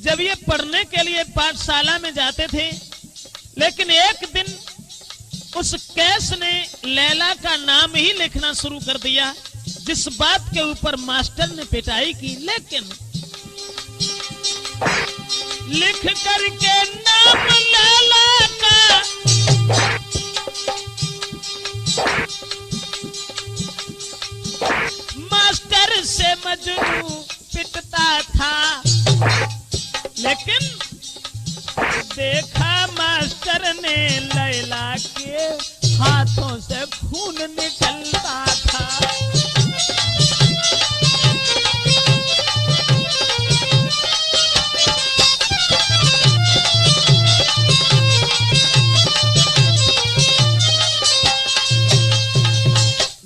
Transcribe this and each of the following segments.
जब ये पढ़ने के लिए पाठशाला में जाते थे, लेकिन एक दिन उस कैस ने लैला का नाम ही लिखना शुरू कर दिया, जिस बात के ऊपर मास्टर ने पिटाई की। लेकिन लिख करके नाम लैला का मास्टर से मजनू पिटता था, लेकिन देखा मास्टर ने लैला के हाथों से खून निकलता था।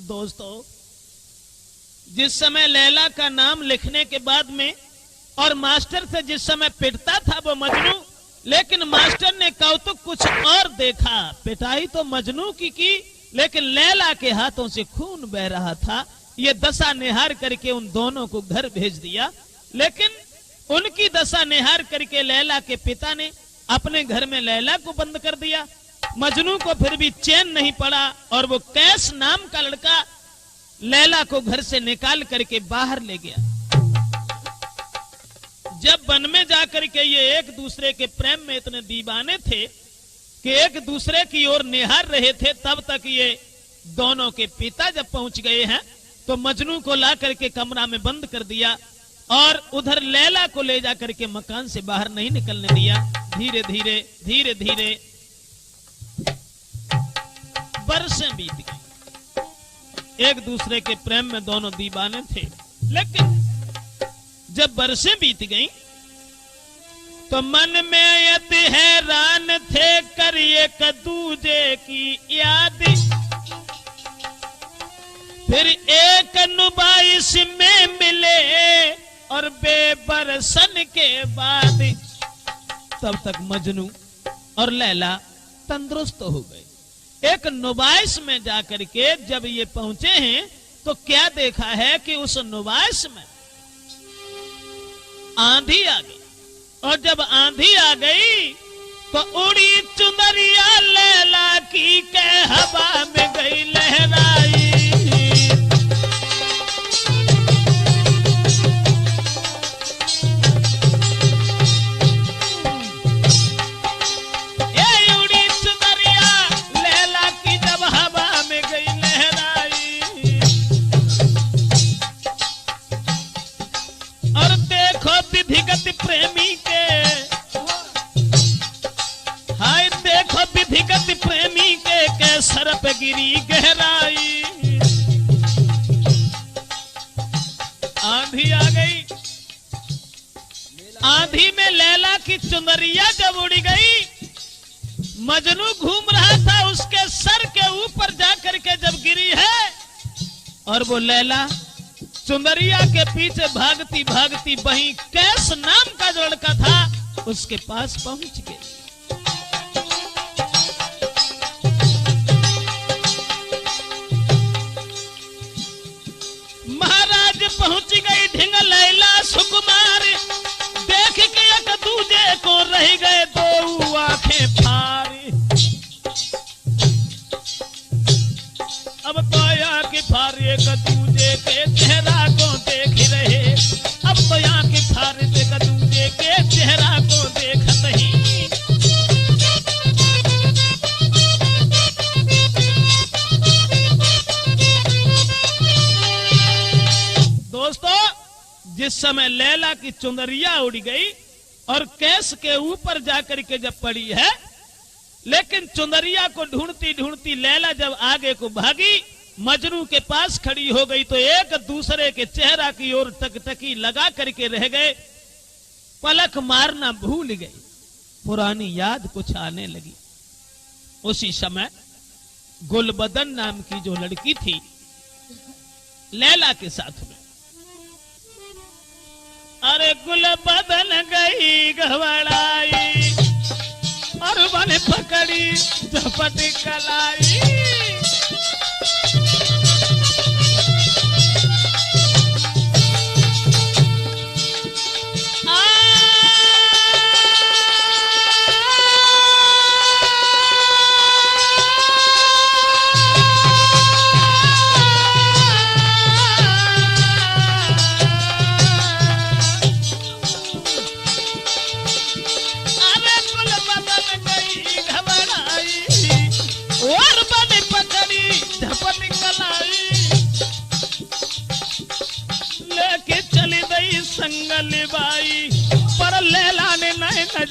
दोस्तों, जिस समय लैला का नाम लिखने के बाद में और मास्टर से जिस समय पिटता था वो मजनू, लेकिन मास्टर ने कौतुक कुछ और देखा। पिटाई तो मजनू की, लेकिन लैला के हाथों से खून बह रहा था। ये दशा निहार करके उन दोनों को घर भेज दिया। लेकिन उनकी दशा निहार करके लैला के पिता ने अपने घर में लैला को बंद कर दिया। मजनू को फिर भी चैन नहीं पड़ा और वो कैस नाम का लड़का लैला को घर से निकाल करके बाहर ले गया। जब वन में जाकर के ये एक दूसरे के प्रेम में इतने दीवाने थे कि एक दूसरे की ओर निहार रहे थे, तब तक ये दोनों के पिता जब पहुंच गए हैं तो मजनू को ला करके कमरा में बंद कर दिया और उधर लैला को ले जाकर के मकान से बाहर नहीं निकलने दिया। धीरे धीरे बरसें बीत गई। एक दूसरे के प्रेम में दोनों दीवाने थे, लेकिन जब बरसें बीत गईं तो मन में यत हैरान थे कर एक दूजे की याद। फिर एक नुबाइश में मिले और बेबरसन के बाद तब तक मजनू और लैला तंदुरुस्त हो गए। एक नुबाइश में जाकर के जब ये पहुंचे हैं तो क्या देखा है कि उस नुबाइश में आंधी आ गई, और जब आंधी आ गई तो उड़ी चुनरिया लैला की के हवा में गई लहराई। ये उड़ी चुनरिया लैला की जब हवा में गई लहराई, और देखो विधिगत प्रेमी के, हाय देखो विधिगत प्रेमी के सर पे गिरी गहराई। आंधी आ गई, आंधी में लैला की चुनरिया जब उड़ी गई, मजनू घूम रहा था, उसके सर के ऊपर जाकर के जब गिरी है और वो लैला चुनरिया के पीछे भागती भागती वहीं कैस नाम का जो लड़का था उसके पास पहुंच गई। महाराज पहुंच गई ढिंग लैला सुकुमार, देख के एक दूजे को रह गए दो आंखें फारी। अब तो आंखें फारी एक दूजे के चेहरा को देख रहे, अब तो आंखें फारी एक दूजे के चेहरा को देखत ही। दोस्तों, जिस समय लैला की चुनरिया उड़ गई और कैस के ऊपर जाकर के जब पड़ी है, लेकिन चुनरिया को ढूंढती ढूंढती लैला जब आगे को भागी, मजनू के पास खड़ी हो गई तो एक दूसरे के चेहरा की ओर टकटकी लगा करके रह गए। पलक मारना भूल गई, पुरानी याद कुछ आने लगी। उसी समय गुलबदन नाम की जो लड़की थी लैला के साथ में, अरे गुलबदन गई घबराई और बन पकड़ी झपट कलाई।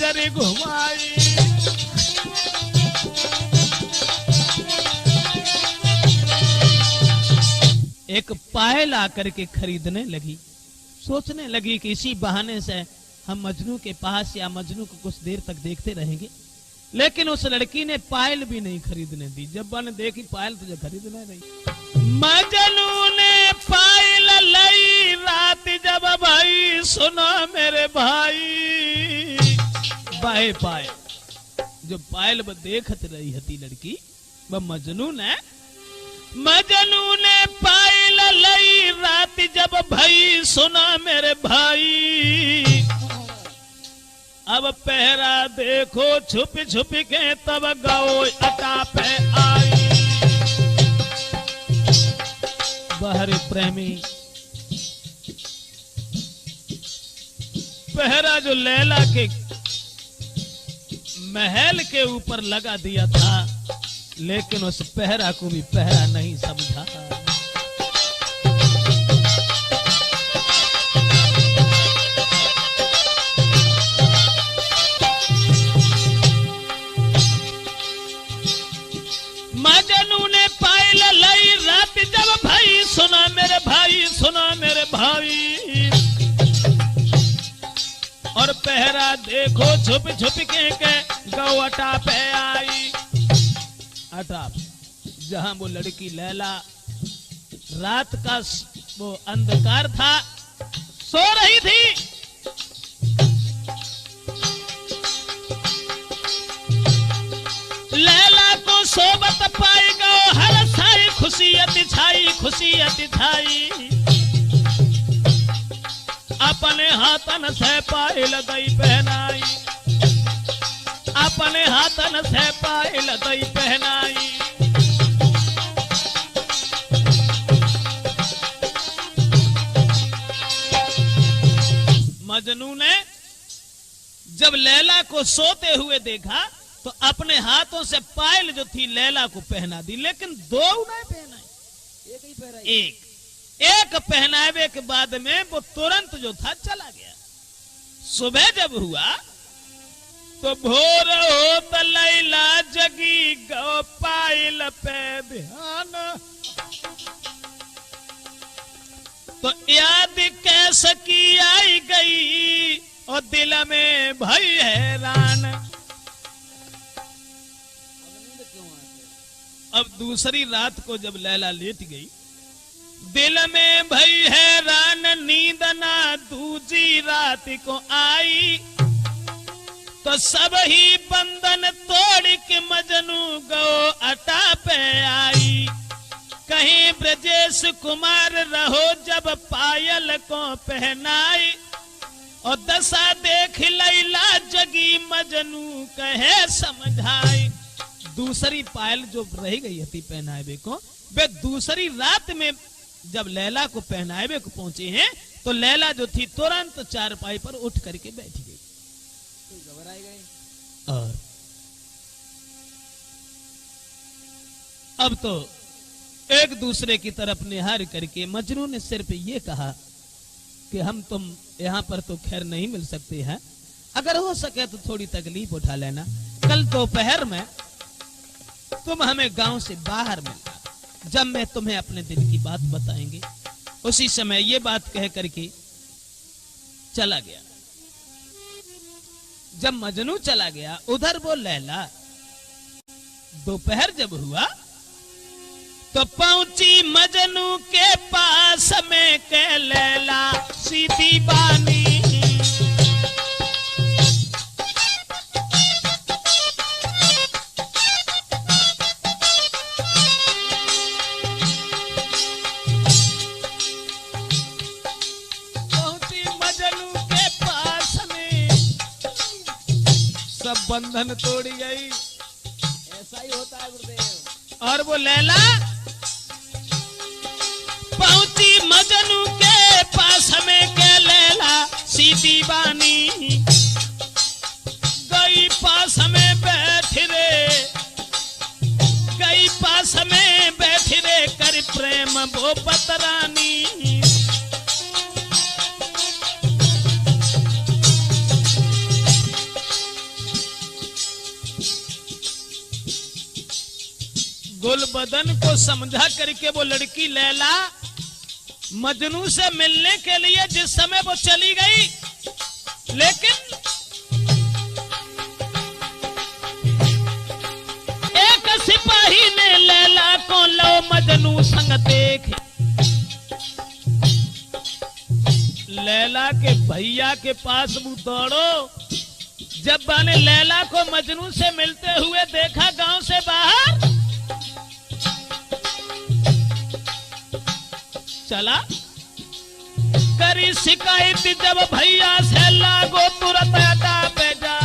नजर घुमाई। एक पायल आकर के खरीदने लगी, सोचने लगी कि इसी बहाने से हम मजनू के पास या मजनू को कुछ देर तक देखते रहेंगे। लेकिन उस लड़की ने पायल भी नहीं खरीदने दी। जब बन देखी पायल तुझे खरीदने नहीं। मजनू ने पायल लाई रात जब भाई सुनो मेरे भाई। बाहे पायल जो पायल देखत रही हती लड़की वह मजनू ने पायल लाई रात जब भाई सुना मेरे भाई। अब पहरा देखो छुप छुप के तब गौ अटा पे आई। बाहर प्रेमी पहरा जो लैला के महल के ऊपर लगा दिया था, लेकिन उस पहरा को भी पहरा नहीं समझा। मजनू ने पायल लाई रात जब भाई सुना मेरे भाई सुना मेरे भाई। और पहरा देखो छुप छुप के गौ अटा पे आई। अटा जहां वो लड़की लैला रात का वो अंधकार था, सो रही थी। लैला को सोबत पाई गो हर साई खुशियत छाई खुशियत छाई। अपने हाथन से पायल दई पहनाई, अपने हाथन से पायल दई पहनाई। मजनू ने जब लैला को सोते हुए देखा तो अपने हाथों से पायल जो थी लैला को पहना दी, लेकिन दो नहीं पहनाई, एक ही पहनाई। एक पहनावे के बाद में वो तुरंत जो था चला गया। सुबह जब हुआ तो भोर हो तो लैला जगी गो पायल पे ध्यान। तो याद कैसे की आई गई और दिल में भई हैरान। अब दूसरी रात को जब लैला लेट गई, दिल में भई हैरान नींद ना दूजी रात को आई। तो सब ही बंधन तोड़ के मजनू गो अटा पे आई। कहीं ब्रजेश कुमार रहो जब पायल को पहनाई। और दशा देख लैला जगी मजनू कहे समझाई। दूसरी पायल जो रह गई थी पहनावे को, वे दूसरी रात में जब लैला को पहनावे को पहुंचे हैं तो लैला जो थी तुरंत चारपाई पर उठ करके बैठ गई। घबराए गए। और अब तो एक दूसरे की तरफ निहार करके मजनू ने सिर्फ ये कहा कि हम तुम यहाँ पर तो खैर नहीं मिल सकते हैं, अगर हो सके तो थोड़ी तकलीफ उठा लेना। कल दोपहर में तुम हमें गांव से बाहर मिलना, जब मैं तुम्हें अपने दिल की बात बताएंगे। उसी समय ये बात कह करके चला गया। जब मजनू चला गया उधर वो लैला दोपहर जब हुआ तो पहुंची मजनू के पास में के लैला सीधी बानी। बंधन तोड़ी गई। ऐसा ही होता है गुरुदेव। और वो लैला पहुंची मजनू के पास में के लैला सीधी बानी। गई पास में बैठ रे, गई पास में बैठ रे कर प्रेम वो बतरानी। कोमल बदन को समझा करके वो लड़की लैला मजनू से मिलने के लिए जिस समय वो चली गई, लेकिन एक सिपाही ने लैला को लो मजनू संग देख, लैला के भैया के पास वो दौड़ो। जब मैंने लैला को मजनू से मिलते हुए देखा गांव से बाहर, चला करी शिकायत जब भैया से लागो तुरंत अड्डा पे जा,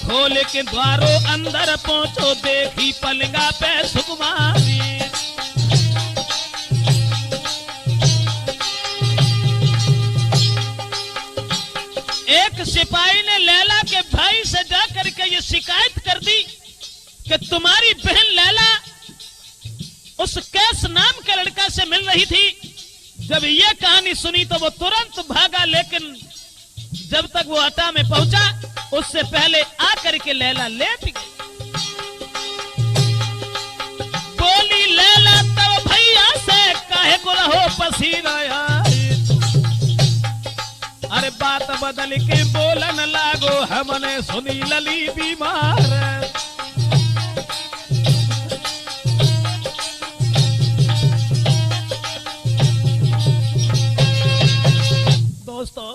खोल के द्वारों अंदर पहुंचो देखी पलंगा पे सुकुमारी। एक सिपाही ने लैला के भाई से जाकर के ये शिकायत कर दी कि तुम्हारी बहन लैला उस कैस नाम के लड़का से मिल रही थी। जब ये कहानी सुनी तो वो तुरंत भागा, लेकिन जब तक वो अड्डा में पहुंचा उससे पहले आकर के लैला लेट गई। बोली लैला तब भैया से काहे को रहो पसीना यार, अरे बात बदल के बोलन लागो हमने सुनी लली बीमार। दोस्तों,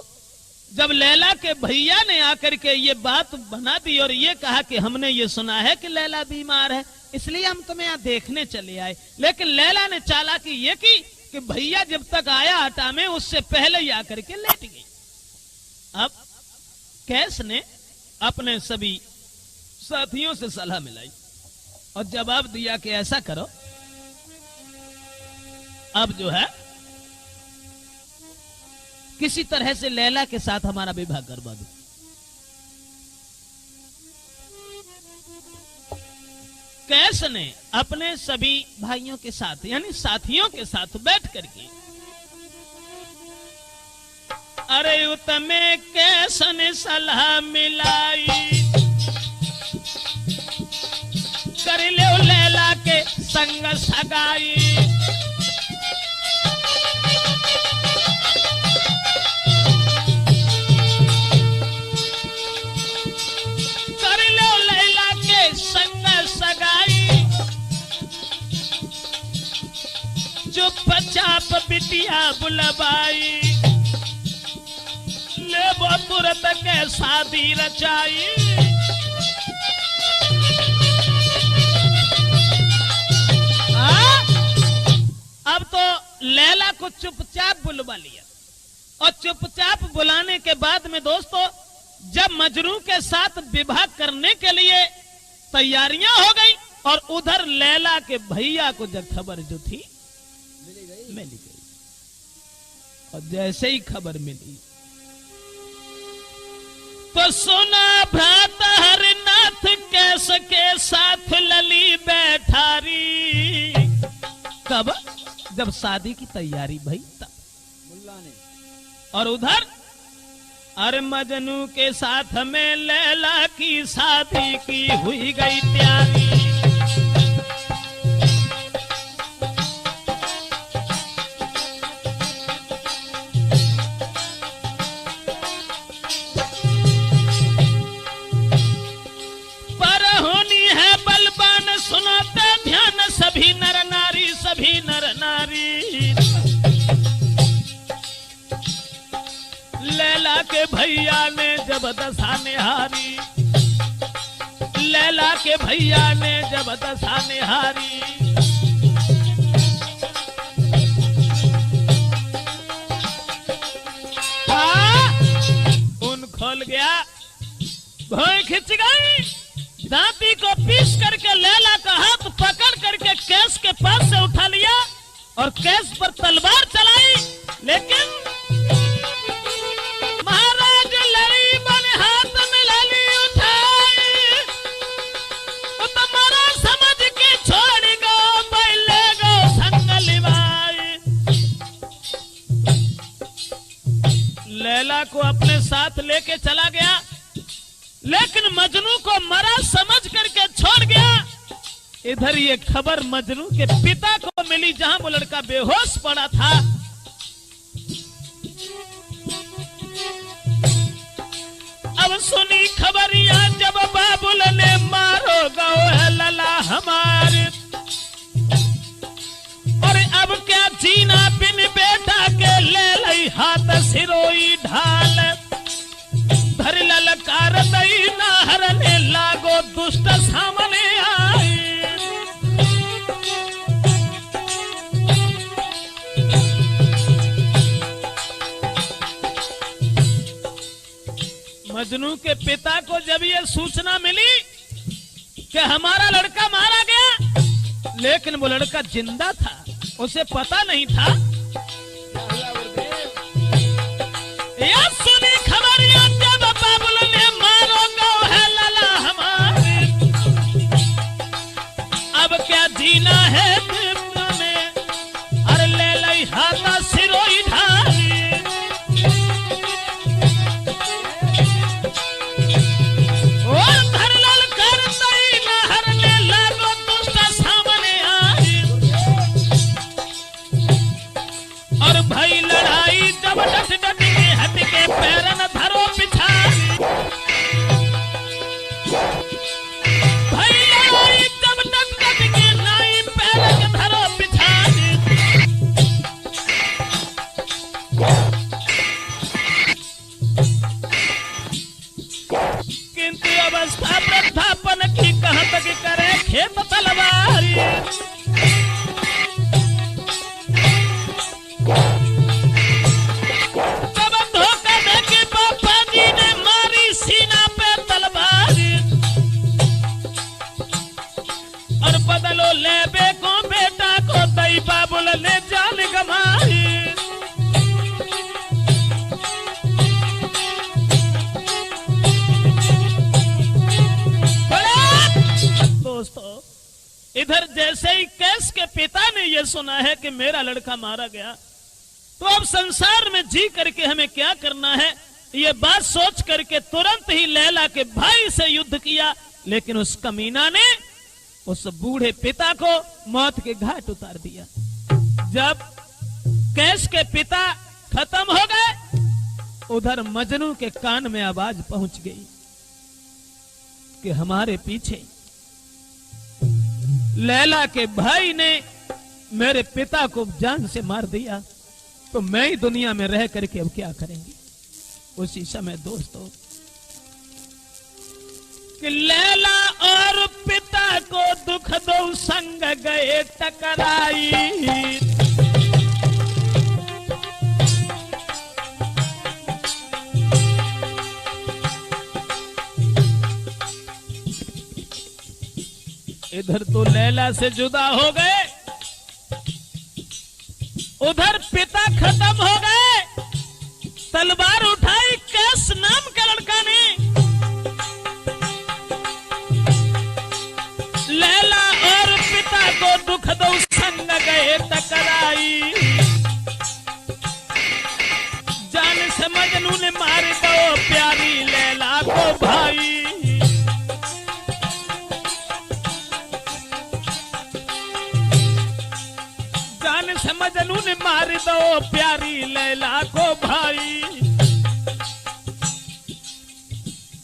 जब लैला के भैया ने आकर के ये बात बना दी और ये कहा कि हमने ये सुना है कि लैला बीमार है, इसलिए हम तुम्हें यहाँ देखने चले आए, लेकिन लैला ने चालाकी ये की कि भैया जब तक आया हटा में उससे पहले ही आकर के लेट गई। अब कैस ने अपने सभी साथियों से सलाह मिलाई और जवाब दिया कि ऐसा करो, अब जो है किसी तरह से लैला के साथ हमारा विवाह करवा दो। कैस ने अपने सभी भाइयों के साथ यानी साथियों के साथ बैठ करके, अरे उत्तमे कैसन सलाह मिलाई, कर ले लैला के संग सगाई। कर ले लैला के संग सगाई, चुपचाप बिटिया बुलवाई, ले वो तुरंत के शादी रचाई। अब तो लैला को चुपचाप बुलवा लिया और चुपचाप बुलाने के बाद में दोस्तों जब मजनू के साथ विवाह करने के लिए तैयारियां हो गई और उधर लैला के भैया को जब खबर जो थी मिल गई और जैसे ही खबर मिली तो सुना भ्रात हरिनाथ कैस के साथ लली बैठारी। कब? जब शादी की तैयारी भई तब मुल्ला ने, और उधर अरे मजनू के साथ में लैला की शादी की हुई गई तैयारी। सुनाते ध्यान सभी नर नारी, सभी नर नारी। लैला के भैया ने जब दशा निहारी, लैला के भैया ने जब दशा निहारी, उन खोल गया, भौं खिंच गई, दांती को पीस करके लैला का हाथ पकड़ करके कैस के पास से उठा लिया और कैस पर तलवार चलाई, लेकिन महाराज लड़ी बने हाथ में लाली उठाई, तो तुम्हारा समझ के छोड़ गो पहले गो संगली भाई। लैला को अपने साथ लेके चला गया, लेकिन मजनू को मरा समझ करके छोड़ गया इधर ये खबर मजनू के पिता को मिली, जहां वो लड़का बेहोश पड़ा था। अब सुनी खबरिया जब बाबुल ने मारो गौ है लला हमारे, और अब क्या जीना बिन बेटा के, ले लई हाथ सिरोई ढाल, धर ललकार दई नाहर ने लागो दुष्ट सामने आई। मजनू के पिता को जब ये सूचना मिली कि हमारा लड़का मारा गया, लेकिन वो लड़का जिंदा था, उसे पता नहीं था। यह सुनी खबर जब बाबुल ने मारो गौ है लला हमारे, अब क्या जीना है में, अरे ले लई हाथा सिरोई ढाली, और धर लल कर दई नहर ने लागो दुष्ट सामने आई, और भाई लड़ाई जब डट डट के हट के पैरन धरो पिछाड़ी, भाई लड़ाई जब डट डट के नाई पैरन धरो पिछाड़ी, किंतु अवस्था वृद्धापन की कहां तक करे खेत तलवारी, जब धोखा दे के पापा जी ने मारी सीना पे तलवारी, और बदलो ले बेको बेटा को दई बाबुल ने जान गमाई। दोस्तों, इधर जैसे ही कैस के पिता ने यह सुना है कि मेरा लड़का मारा गया, तो अब संसार में जी करके हमें क्या करना है, ये बात सोच करके तुरंत ही लैला के भाई से युद्ध किया। लेकिन उस कमीना ने उस बूढ़े पिता को मौत के घाट उतार दिया। जब कैस के पिता खत्म हो गए, उधर मजनू के कान में आवाज पहुंच गई कि हमारे पीछे लैला के भाई ने मेरे पिता को जान से मार दिया, तो मैं ही दुनिया में रह करके अब क्या करेंगे। उसी समय दोस्तों कि लैला और पिता को दुख दो संग गए टकराई, इधर तो लैला से जुदा हो गए, उधर पिता खत्म हो गए। तलवार उठाई कैस नाम के लड़का ने, लैला और पिता को दुख दो संग गए टकराई, जान से मजनू ने मार दो प्यारी लैला को भाई, मजनू ने मार दो प्यारी लैला को भाई।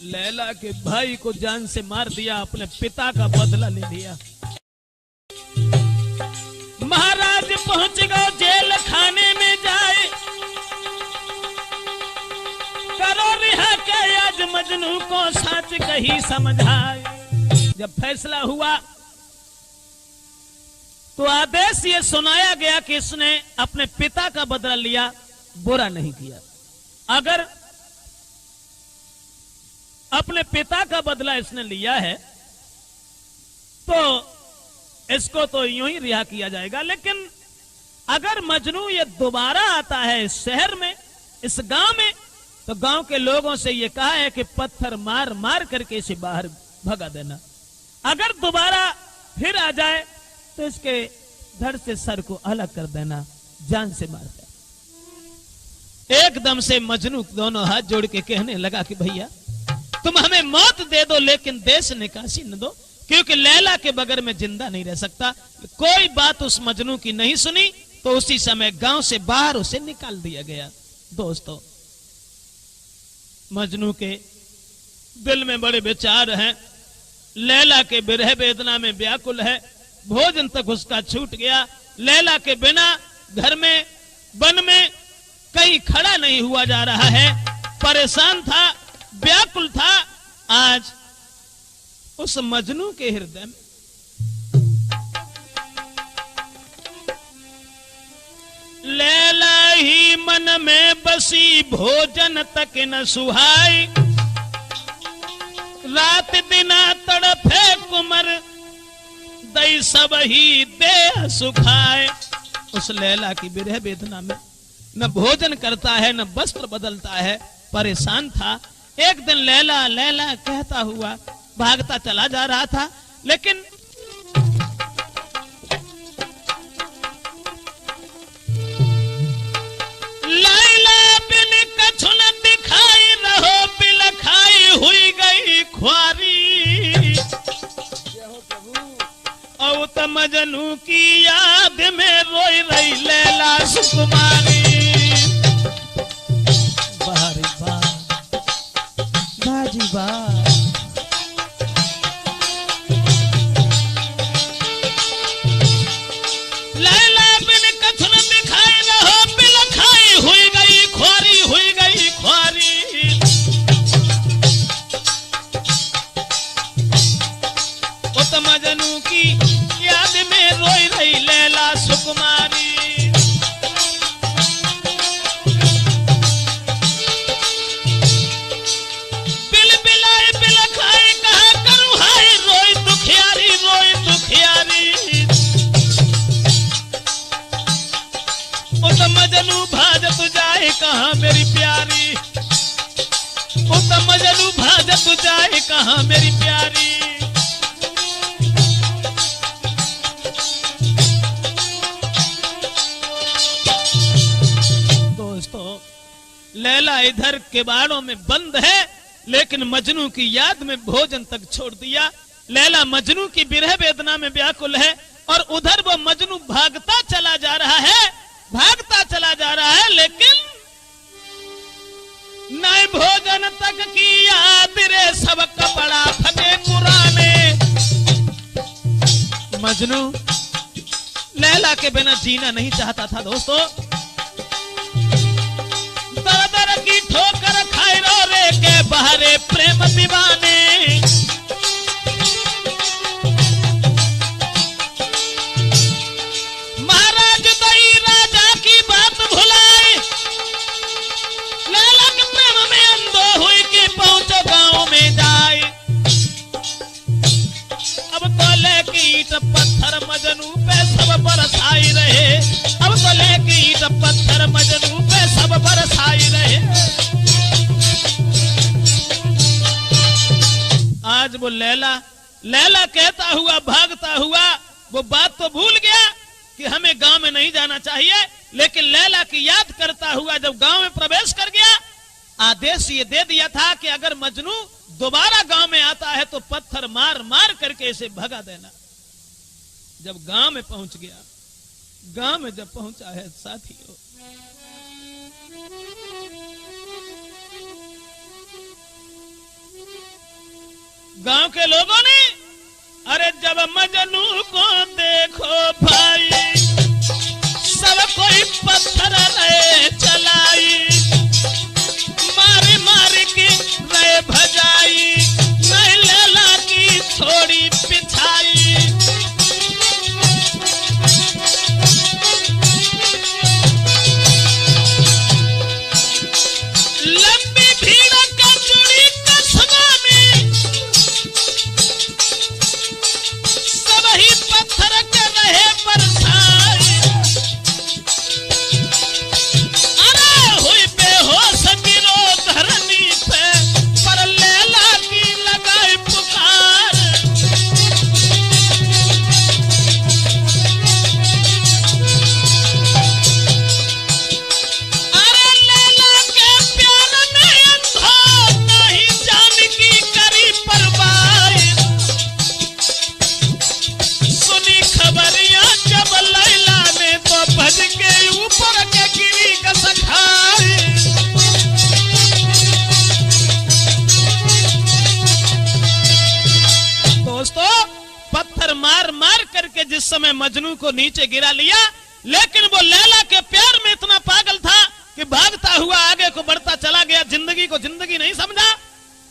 लैला के भाई को जान से मार दिया, अपने पिता का बदला ले लिया। महाराज पहुंच गए जेल खाने में जाए, करो रिहा के आज मजनू को सच कही समझाए। जब फैसला हुआ तो आदेश ये सुनाया गया कि इसने अपने पिता का बदला लिया, बुरा नहीं किया। अगर अपने पिता का बदला इसने लिया है तो इसको तो यूं ही रिहा किया जाएगा, लेकिन अगर मजनू ये दोबारा आता है इस शहर में, इस गांव में, तो गांव के लोगों से ये कहा है कि पत्थर मार मार करके इसे बाहर भगा देना। अगर दोबारा फिर आ जाए तो इसके धड़ से सर को अलग कर देना, जान से मार कर। एकदम से मजनू दोनों हाथ जोड़ के कहने लगा कि भैया तुम हमें मौत दे दो लेकिन देश निकासी न दो, क्योंकि लैला के बगैर में जिंदा नहीं रह सकता। कोई बात उस मजनू की नहीं सुनी तो उसी समय गांव से बाहर उसे निकाल दिया गया। दोस्तों, मजनू के दिल में बड़े विचार हैं, लैला के विरह वेदना में व्याकुल है, भोजन तक उसका छूट गया। लैला के बिना घर में वन में कहीं खड़ा नहीं हुआ जा रहा है, परेशान था, व्याकुल था। आज उस मजनू के हृदय में लैला ही मन में बसी, भोजन तक न सुहाई, रात दिना तड़फे कुमर, दई सब ही देह सुखाए। उस लैला की विरह वेदना में न भोजन करता है न वस्त्र बदलता है, परेशान था। एक दिन लैला लैला कहता हुआ भागता चला जा रहा था, लेकिन लैला बिन कछु न दिखाई, रहो बिलखाई हुई गई ख्वारी। औ त मजनू की याद में रोई रही लैला सुकुमारी। बारी बार बाजी बार लैला बिन कछु न दिखाई, रहो बिलखाई हुई गई ख्वारी, हुई गई ख्वारी। ओ त मजनू की याद में रोई रही लैला सुकुमारी। बिल बिलाए बिलखाए कहा करूं हाय, रोई दुखियारी, रोई दुखियारी। ओ त मजनू भाजत जाए कहां मेरी प्यारी, ओ त मजनू भाजत जाए कहां मेरी प्यारी। लैला इधर किवाड़ों में बंद है, लेकिन मजनू की याद में भोजन तक छोड़ दिया। लैला मजनू की विरह वेदना में व्याकुल है और उधर वो मजनू भागता चला जा रहा है, भागता चला जा रहा है, लेकिन नए भोजन तक की याद रे सब कपड़ा फटे पुराने। मजनू लैला के बिना जीना नहीं चाहता था। दोस्तों, दर की ठोकर खाए रो रे के बहरे प्रेम दीवाने। महाराज दई राजा की बात भुलाई, लैला के प्रेम में अंधो हुई कि पहुंचो गांव में जाए। अब तो लेके ईंट पत्थर मजनू पे सब बरसाई रहे, अब तो लेके ईंट पत्थर मजनू पे सब बरसाई रहे। आज वो लैला लैला कहता हुआ भागता हुआ वो बात तो भूल गया कि हमें गांव में नहीं जाना चाहिए, लेकिन लैला की याद करता हुआ जब गांव में प्रवेश कर गया, आदेश ये दे दिया था कि अगर मजनू दोबारा गांव में आता है तो पत्थर मार मार करके इसे भगा देना। जब गांव में पहुंच गया, गांव में जब पहुंचा है साथियों, गांव के लोगों ने अरे जब मजनू को देखो भाई, सब कोई पत्थर रहे चलाई, मारी मारी की रहे भजाई, नहीं लैला की छोड़ी पिछाई। लंबी भीड़ का चुड़ी कस्बा में सब ही पत्थर के रहे बरसाए। अरे हुई मार मार करके जिस समय मजनू को नीचे गिरा लिया, लेकिन वो लैला के प्यार में इतना पागल था कि भागता हुआ आगे को बढ़ता चला गया, जिंदगी को जिंदगी नहीं समझा।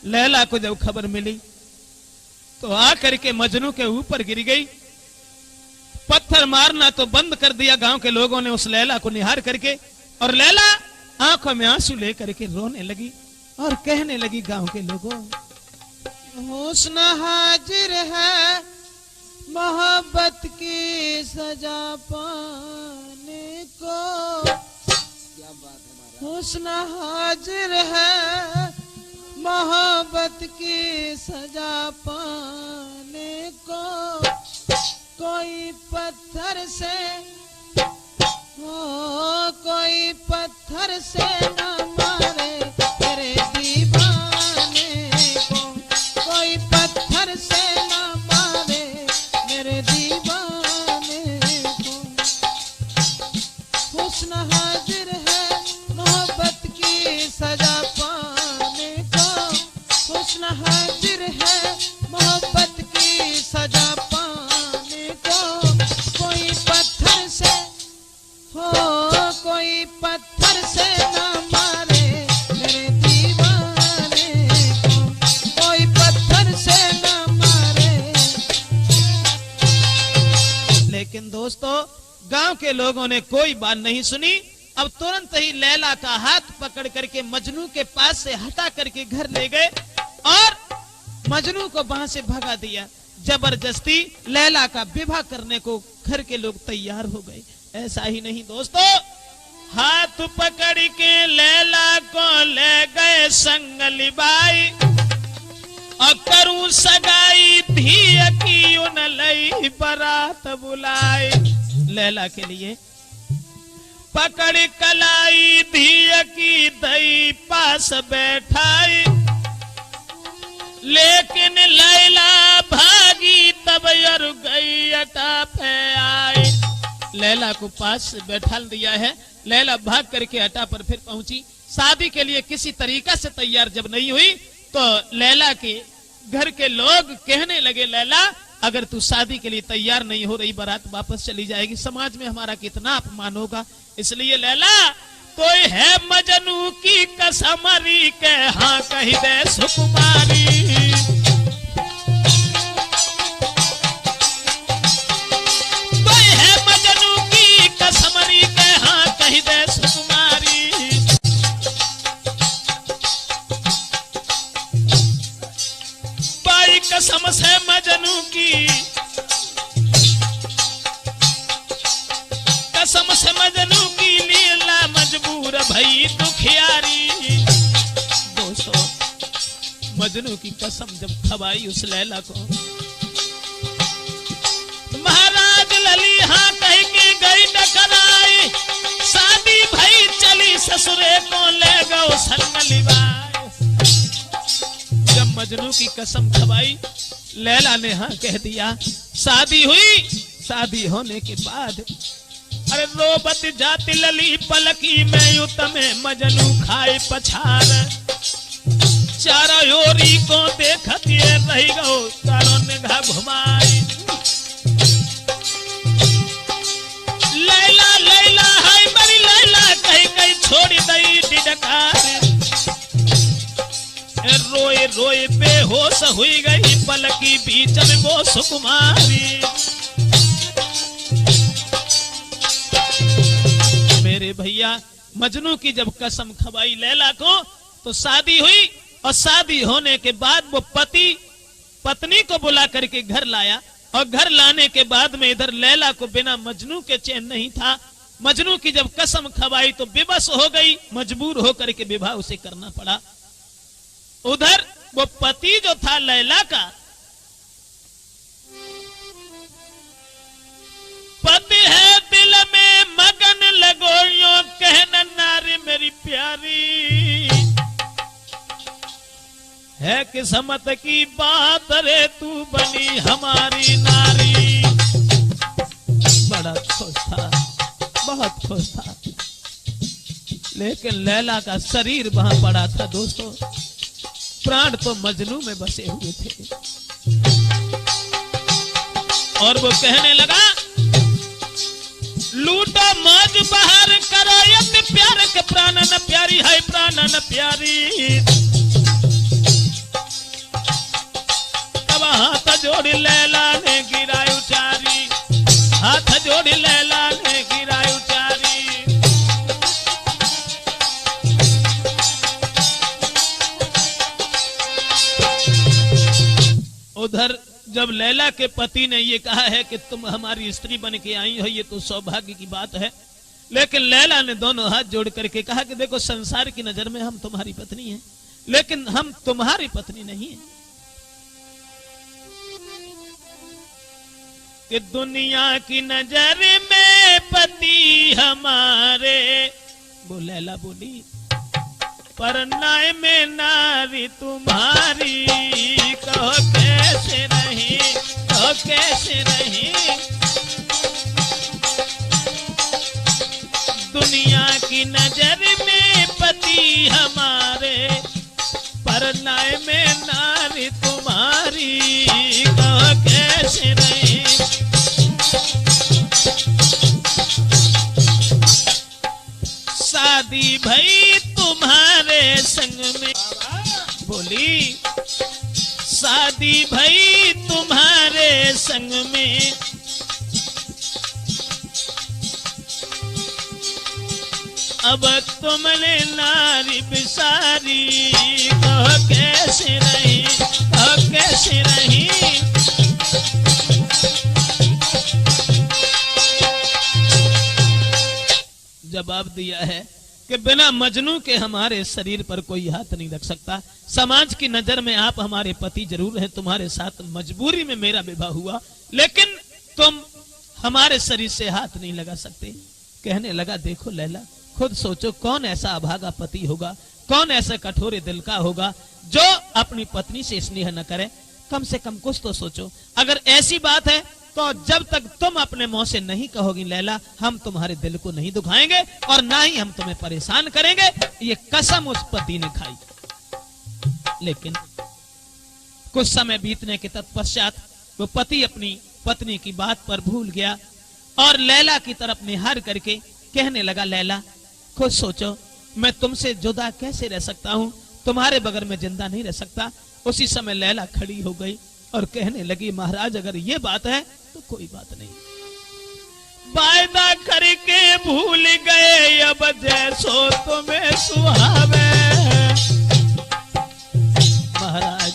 लैला को जब खबर मिली तो आकर के मजनू के ऊपर गिर गई। पत्थर मारना तो बंद कर दिया गांव के लोगों ने उस लैला को निहार करके, और लैला आंखों में आंसू लेकर के रोने लगी और कहने लगी गांव के लोगों, हुस्न हाजिर है मोहब्बत की सजा पाने को, क्या बात है, हुस्न हाजिर है मोहब्बत की सजा पाने को, कोई पत्थर से कोई पत्थर से न मारे तेरे दीवाने को, कोई पत्थर से न मारे मेरे दीवाने को, हुस्न हाजिर है मोहब्बत की सजा पाने को, हुस्न हाजिर है मोहब्बत की सजा पाने को, कोई पत्थर से कोई पत्थर से न मारे मेरे दीवाने को, कोई पत्थर से न मारे। लेकिन दोस्तों गांव के लोगों ने कोई बात नहीं सुनी। अब तुरंत ही लैला का हाथ पकड़ करके मजनू के पास से हटा करके घर ले गए और मजनू को वहां से भगा दिया। जबरदस्ती लैला का विवाह करने को घर के लोग तैयार हो गए। ऐसा ही नहीं दोस्तों, हाथ पकड़ के लैला को ले गए संगली बाई और करूं सगाई धी की उन लई बारात बुलाई। लैला के लिए पकड़ कलाई धी की दई पास बैठाई, लेकिन लैला भागी तब यार गई अटा पे आई। लैला को पास बैठा दिया है, लैला भाग करके अटा पर फिर पहुंची। शादी के लिए किसी तरीका से तैयार जब नहीं हुई तो लैला के घर के लोग कहने लगे, लैला अगर तू शादी के लिए तैयार नहीं हो रही, बारात वापस चली जाएगी, समाज में हमारा कितना अपमान होगा। इसलिए लैला कोई है मजनू की कसमरी के हाँ कही दे सुकुमारी, कोई है मजनू की कसमरी के हाँ कही दे सुकुमारी। बाई कसम से मजनू की, कसम से मजनू की लीला मजबूर भई दुखियारी। दोस्तों मजनू की कसम जब खवाई उस लैला को, महाराज लली हाँ कह के गई डकराई, शादी भई चली ससुरे को ले गो संगली बाई। जब मजनू की कसम खवाई लैला ने हाँ कह दिया, शादी हुई। शादी होने के बाद अरे रोबत जाति लली पलकी में युत में मजनू खाए पछार, चारा योरी को देखत ये रही गो चारों निगाह घुमाई। लैला लैला हाय मेरी लैला कहीं कहीं छोड़ी दई डिडकार, रोए रोए बेहोश हुई गई पलकी बीच में वो सुकुमारी। मेरे भैया मजनू की जब कसम खवाई लैला को तो शादी हुई, और शादी होने के बाद वो पति पत्नी को बुला करके घर लाया, और घर लाने के बाद में इधर लैला को बिना मजनू के चैन नहीं था। मजनू की जब कसम खवाई तो बेबस हो गई, मजबूर होकर के विवाह उसे करना पड़ा। उधर वो पति जो था लैला का, पति है दिल में मगन लगो यो कहना नारी मेरी प्यारी, है किस्मत की बात रे तू बनी हमारी नारी। बड़ा खुश था, बहुत खुश था, लेकिन लैला का शरीर वहां पड़ा था दोस्तों, प्राण तो मजनू में बसे हुए थे। और वो कहने लगा, लूटो मौज बहार करो यति प्यार के प्राण न प्यारी है, प्राण न प्यारी। तब हाथ जोड़ी लैला ने गिराई उचारी, हाथ जोड़ी लैला ने गिराई उचारी। उधर जब लैला के पति ने ये कहा है कि तुम हमारी स्त्री बन के आई हो, ये तो सौभाग्य की बात है, लेकिन लैला ने दोनों हाथ जोड़ करके कहा कि देखो संसार की नजर में हम तुम्हारी पत्नी हैं, लेकिन हम तुम्हारी पत्नी नहीं है। कि दुनिया की नजर में पति हमारे, वो लैला बोली, पर न्याय में नारी तुम्हारी। कहो कैसे रही, कहो कैसे रही। दुनिया की नजर में पति हमारे, पर न्याय में नारी तुम्हारी। कहो कैसे रही। शादी भई तुम्हारे संग में, बोली शादी भई तुम्हारे संग में, अब तुमने नारी बिसारी। कहो कैसे रही, कहो कैसे रही। जवाब दिया है कि बिना मजनू के हमारे शरीर पर कोई हाथ नहीं रख सकता। समाज की नजर में आप हमारे पति जरूर हैं, तुम्हारे साथ मजबूरी में मेरा विवाह हुआ, लेकिन तुम हमारे शरीर से हाथ नहीं लगा सकते। कहने लगा, देखो लैला, खुद सोचो कौन ऐसा अभागा पति होगा, कौन ऐसा कठोर दिल का होगा जो अपनी पत्नी से स्नेह न करे। कम से कम कुछ तो सोचो। अगर ऐसी बात है तो जब तक तुम अपने मुंह से नहीं कहोगी लैला, हम तुम्हारे दिल को नहीं दुखाएंगे और ना ही हम तुम्हें परेशान करेंगे। ये कसम उस पति ने खाई। लेकिन कुछ समय बीतने के तत्पश्चात वो पति अपनी पत्नी की बात पर भूल गया और लैला की तरफ निहार करके कहने लगा, लैला खुद सोचो, मैं तुमसे जुदा कैसे रह सकता हूं, तुम्हारे बगैर में जिंदा नहीं रह सकता। उसी समय लैला खड़ी हो गई और कहने लगी, महाराज अगर ये बात है तो कोई बात नहीं, वायदा करके भूल गए, अब जैसो तुम्हें सुहावे। महाराज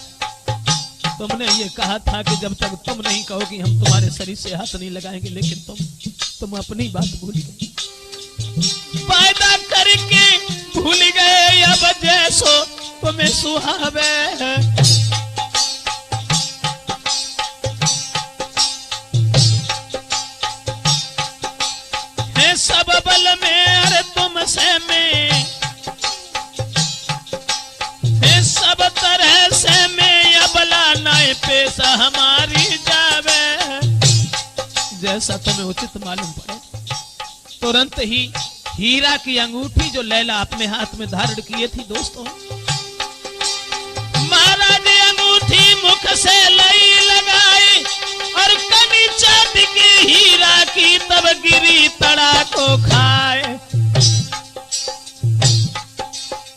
तुमने ये कहा था कि जब तक तुम नहीं कहोगी हम तुम्हारे शरीर से हाथ नहीं लगाएंगे, लेकिन तुम अपनी बात भूल गए। वायदा करके भूल गए, अब जैसो तुम्हें सुहावे। सब बल में अरे तुमसे में, सब तरह से में अबला नाय पेशा हमारी जावे। जैसा तुम्हें उचित मालूम पड़े। तुरंत ही हीरा की अंगूठी जो लैला अपने हाथ में धारण किए थी दोस्तों, महाराज अंगूठी मुख से लई लगाई और कनी चांदी की हीरा की तब गिरी तड़ा को खाए।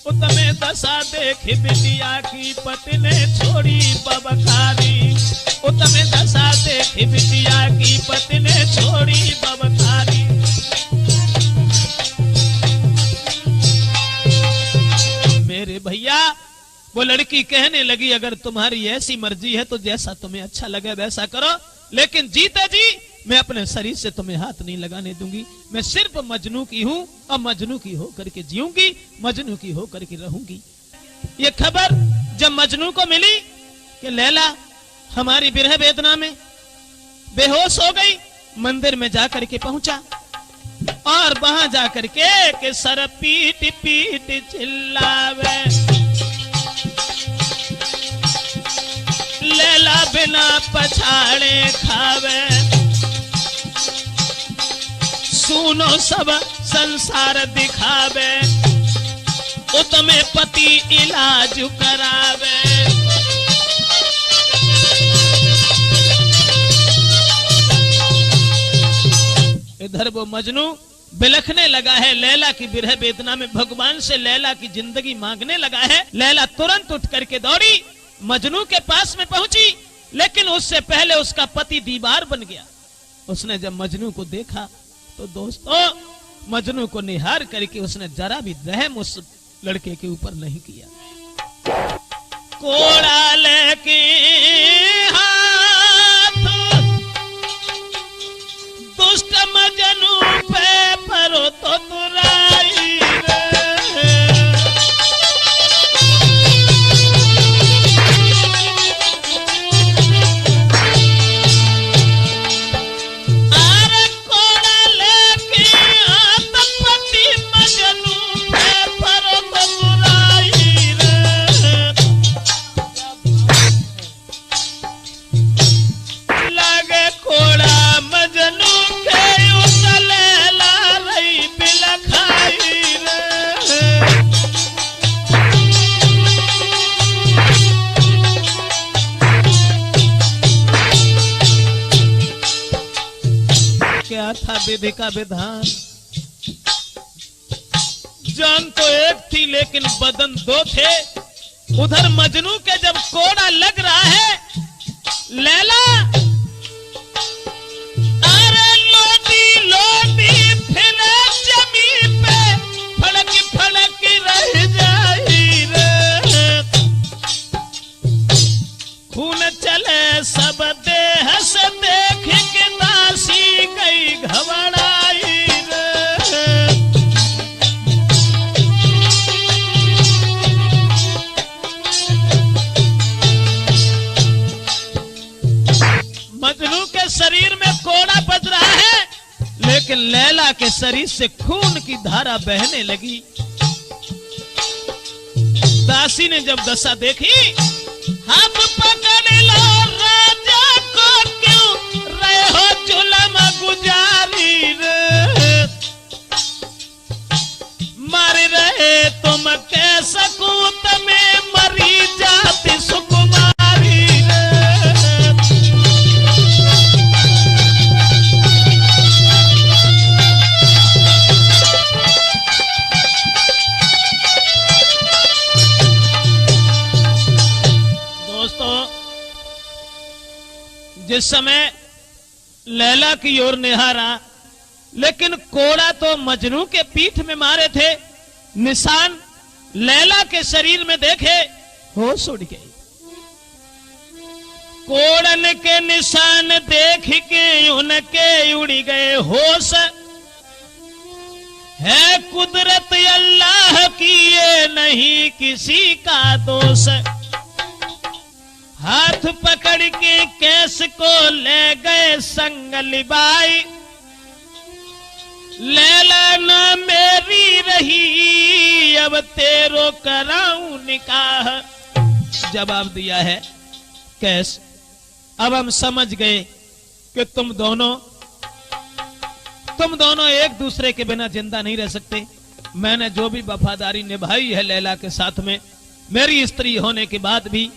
उतमे दशा देखी बिटिया की पति ने छोड़ी बबकारी। उतमे दशा देखी बिटिया की पति ने छोड़ी बबकारी। मेरे भैया वो लड़की कहने लगी, अगर तुम्हारी ऐसी मर्जी है तो जैसा तुम्हें अच्छा लगे वैसा करो, लेकिन जीते जी मैं अपने शरीर से तुम्हें हाथ नहीं लगाने दूंगी। मैं सिर्फ मजनू की हूं और मजनू की होकर के जीऊंगी, मजनू की होकर के रहूंगी। ये खबर जब मजनू को मिली कि लैला हमारी विरह वेदना में बेहोश हो गई, मंदिर में जाकर के पहुंचा और वहां जाकर के सर पीट पीट चिल्लावे, लैला बिना पछाड़े खावे। सुनो सब संसार दिखावे, उतमे पति इलाज करावे। इधर वो मजनू बिलखने लगा है, लैला की विरह वेदना में भगवान से लैला की जिंदगी मांगने लगा है। लैला तुरंत उठ करके दौड़ी, मजनू के पास में पहुंची, लेकिन उससे पहले उसका पति दीवार बन गया। उसने जब मजनू को देखा तो दोस्तों मजनू को निहार करके उसने जरा भी रहम उस लड़के के ऊपर नहीं किया। कोड़ा लेके हाथ दुष्ट मजनू पे परो तो तुराई रे। अरे कोड़ा लेके हाथ पति मजनू पे परो तो तुराई रे। लगे कोड़ा मजनू के उतलेला रही बिलखाई रे। क्या था विधि का विधान? जान तो एक थी लेकिन बदन दो थे। उधर मजनू के जब कोड़ा लग रहा है, लैला अरे लोटी लोटी फिरे जमीन पे फड़क फड़क रह जाई रे। खून चले सब देह से देख के दासी गई घबराई रे। मजनू के शरीर में कोड़ा बज रहा है, लेकिन लैला के शरीर से खून की धारा बहने लगी। दासी ने जब दशा देखी, हाथ पकड़ लो राजा को, क्यों रहे हो जुलम गुजारी रे। मर रहे तुम के सकूत में, मरी जाती सुकुमारी रे। दोस्तों जिस समय लैला की ओर निहारा, लेकिन कोड़ा तो मजनू के पीठ में मारे थे, निशान लैला के शरीर में देखे, होश उड़ गई। कोड़न के निशान देख के उनके उड़ गए होश। है कुदरत अल्लाह की, ये नहीं किसी का दोष। हाथ पकड़ के केस को ले गए संग लिबाई। लैला ना मेरी रही, अब तेरो कराऊं निकाह। जवाब दिया है कैस, अब हम समझ गए कि तुम दोनों एक दूसरे के बिना जिंदा नहीं रह सकते। मैंने जो भी वफादारी निभाई है लैला के साथ में, मेरी स्त्री होने के बाद भी,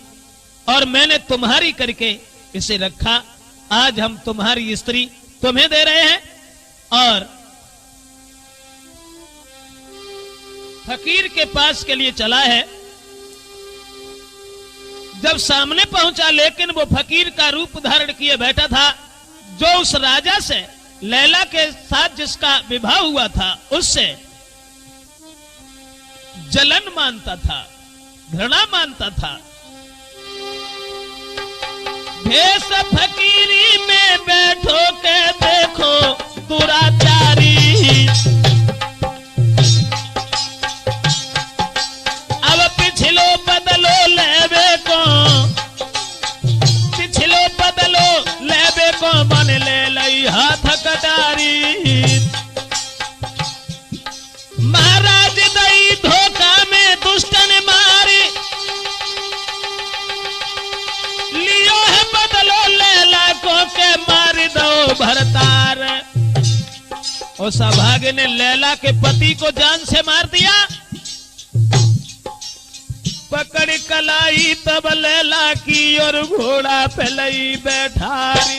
और मैंने तुम्हारी करके इसे रखा। आज हम तुम्हारी स्त्री तुम्हें दे रहे हैं। और फकीर के पास के लिए चला है। जब सामने पहुंचा, लेकिन वो फकीर का रूप धारण किए बैठा था, जो उस राजा से लैला के साथ जिसका विवाह हुआ था उससे जलन मानता था, घृणा मानता था। भेष फकीरी में बैठो के देखो दुराचारी। अब पिछलो बदलो लेबे को, पिछलो बदलो लेबे को, मन ले लई हाथ कटारी। महाराज दई धोखा में दुष्टन मारी, लियो है बदलो लैला को के मार दो भरतार। और सौभाग्य ने लैला के पति को जान से मार दिया। पकड़ कलाई तब लैला की और घोड़ा पे लई बैठारी।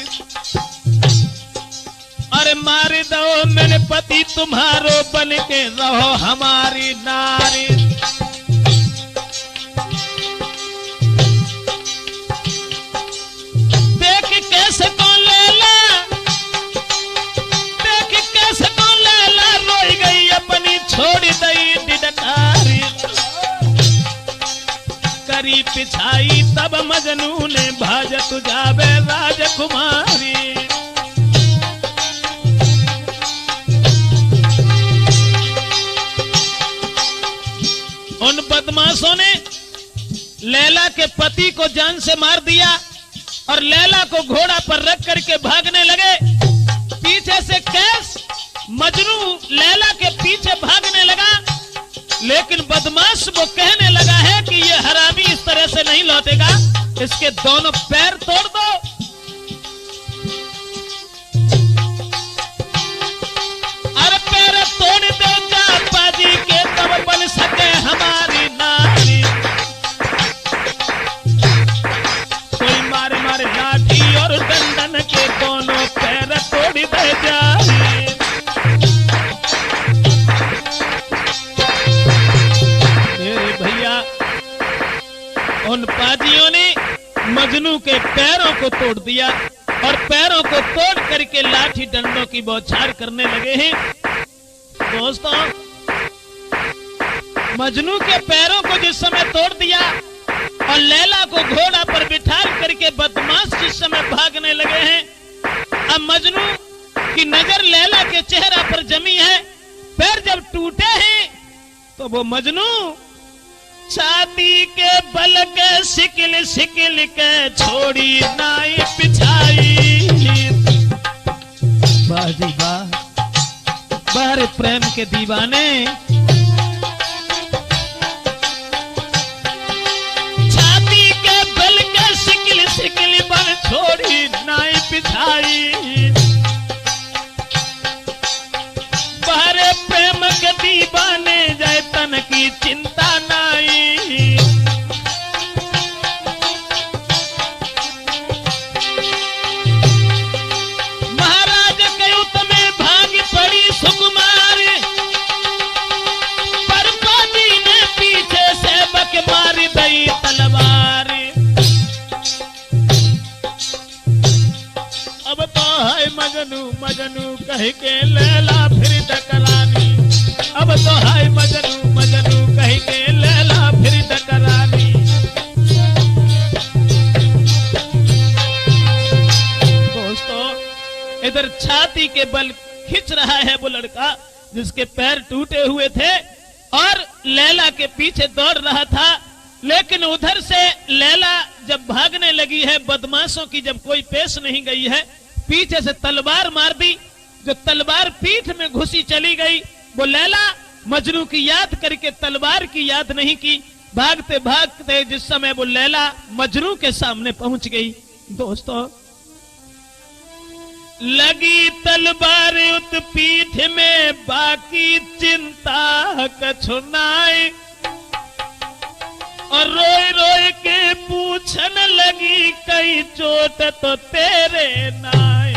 और अरे मार दो मेरे पति तुम्हारो बन के रहो हमारी नारी। देख कैसे कौन लैला, देख कैसे कौन लैला रोई गई अपनी छोड़ी दई डिडकारी। करी पिछाई तब मजनू ने भाजत जावे राजकुमारी। उन बदमाशों ने लैला के पति को जान से मार दिया और लैला को घोड़ा पर रख करके भागने लगे। पीछे से कैस मजनू लैला के पीछे भागने लगा, लेकिन बदमाश वो कहने लगा है कि ये हरामी इस तरह से नहीं लौटेगा, इसके दोनों पैर तोड़ दो। अरे पैर तोड़ दो जापा जी के तब बन सके हमारी नारी। कोई मारे मारे लाठी और डंडन के दोनों पैर तोड़ दे जाए। उन पाजियों ने मजनू के पैरों को तोड़ दिया और पैरों को तोड़ करके लाठी डंडों की बौछार करने लगे हैं। दोस्तों, मजनू के पैरों को जिस समय तोड़ दिया और लैला को घोड़ा पर बिठा करके बदमाश जिस समय भागने लगे हैं, अब मजनू की नजर लैला के चेहरा पर जमी है। पैर जब टूटे हैं तो वो मजनू छाती के बल के सिकिल सिकिल के छोड़ी नाई पिछाई। बाजी वाह, बाहर प्रेम के दीवाने। छाती के बल के सिकिल सिकिल बल छोड़ी नाई पिछाई। बाहर प्रेम के दीवाने जाए तन की चिंता नाई। महाराज कयुत में भाग पड़ी सुकुमार, पर पाजी ने पीछे से बक मार दई तलवार। अब तो है मजनू मजनू कह के लैला फिर टकरानी। अब तो है मजनू मजनू कह के लैला फिर टकरानी। दोस्तों, इधर छाती के बल खिंच रहा है वो लड़का जिसके पैर टूटे हुए थे और लैला के पीछे दौड़ रहा था, लेकिन उधर से लैला जब भागने लगी है, बदमाशों की जब कोई पेश नहीं गई है, पीछे से तलवार मार दी। जो तलवार पीठ में घुसी चली गई, वो लैला मजनू की याद करके तलवार की याद नहीं की। भागते भागते जिस समय वो लैला मजनू के सामने पहुंच गई, दोस्तों, लगी तलवार उत पीठ में बाकी चिंता कछुनाई। और रोए रोए के पूछन लगी कई चोट तो तेरे नाय।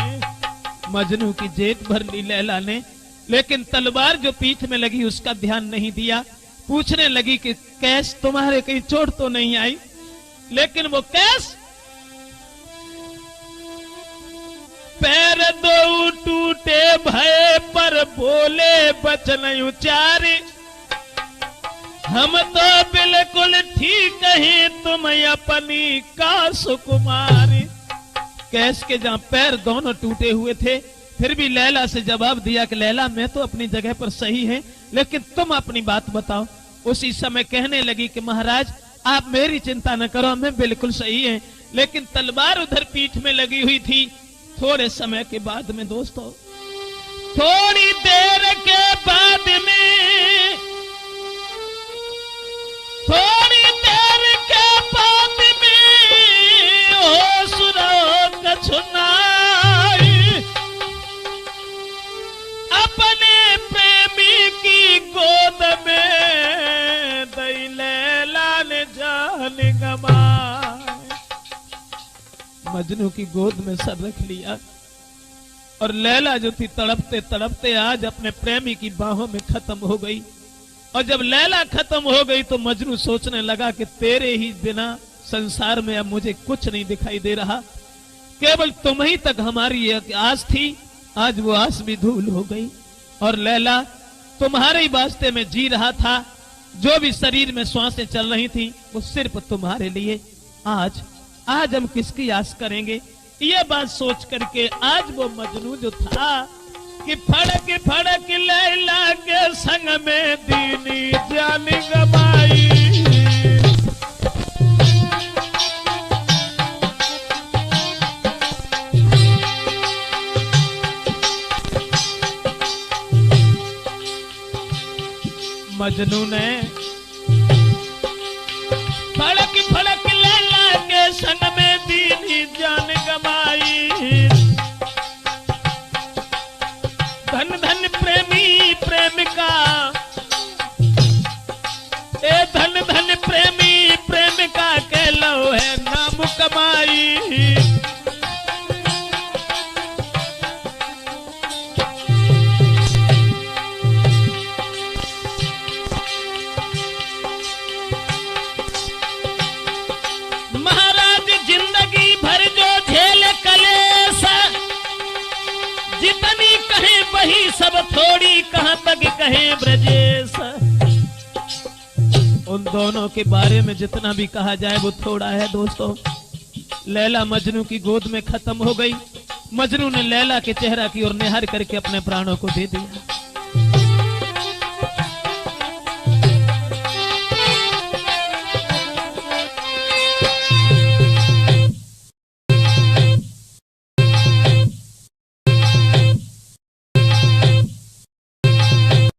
मजनू की जेब भर ली लैला ने, लेकिन तलवार जो पीठ में लगी उसका ध्यान नहीं दिया। पूछने लगी कि कैस तुम्हारे कहीं चोट तो नहीं आई, लेकिन वो कैस पैर दो टूटे भय पर बोले बचन उचारे। हम तो बिल्कुल ठीक ही तुम अपनी का सुकुमारी। कैस के जहां पैर दोनों टूटे हुए थे, फिर भी लैला से जवाब दिया कि लैला मैं तो अपनी जगह पर सही है, लेकिन तुम अपनी बात बताओ। उसी समय कहने लगी कि महाराज आप मेरी चिंता न करो, मैं बिल्कुल सही है, लेकिन तलवार उधर पीठ में लगी हुई थी। थोड़े समय के बाद में दोस्तों, थोड़ी देर के बाद में, थोड़ी देर के बाद में हो सुनो कछुनाई। अपने प्रेमी की गोद में दई लैला ने जान गंवाई। मजनू की गोद में सर रख लिया। और लैला जो थी तड़पते तड़पते आज अपने प्रेमी की बाहों में खत्म हो गई। और जब लैला खत्म हो गई तो मजनू सोचने लगा कि तेरे ही बिना संसार में अब मुझे कुछ नहीं दिखाई दे रहा, केवल तुम ही तक हमारी एक आस थी, आज वो आस भी धूल हो गई। और लैला तुम्हारे ही वास्ते में जी रहा था, जो भी शरीर में श्वासें चल रही थी वो सिर्फ तुम्हारे लिए। आज हम किसकी आस करेंगे? ये बात सोच करके आज वो मजनू जो था कि फड़क फड़क लैला के संग में दीनी जान गवाई। मजनू ने फड़क फड़क लैला के संग में दीनी जान गवाई। धन धन प्रेमी प्रेमिका, ए धन धन प्रेमी प्रेमिका के लो है नाम कमाई। वही सब थोड़ी कहां तक कहे ब्रजेश। उन दोनों के बारे में जितना भी कहा जाए वो थोड़ा है दोस्तों। लैला मजनू की गोद में खत्म हो गई। मजनू ने लैला के चेहरा की ओर निहार करके अपने प्राणों को दे दिया।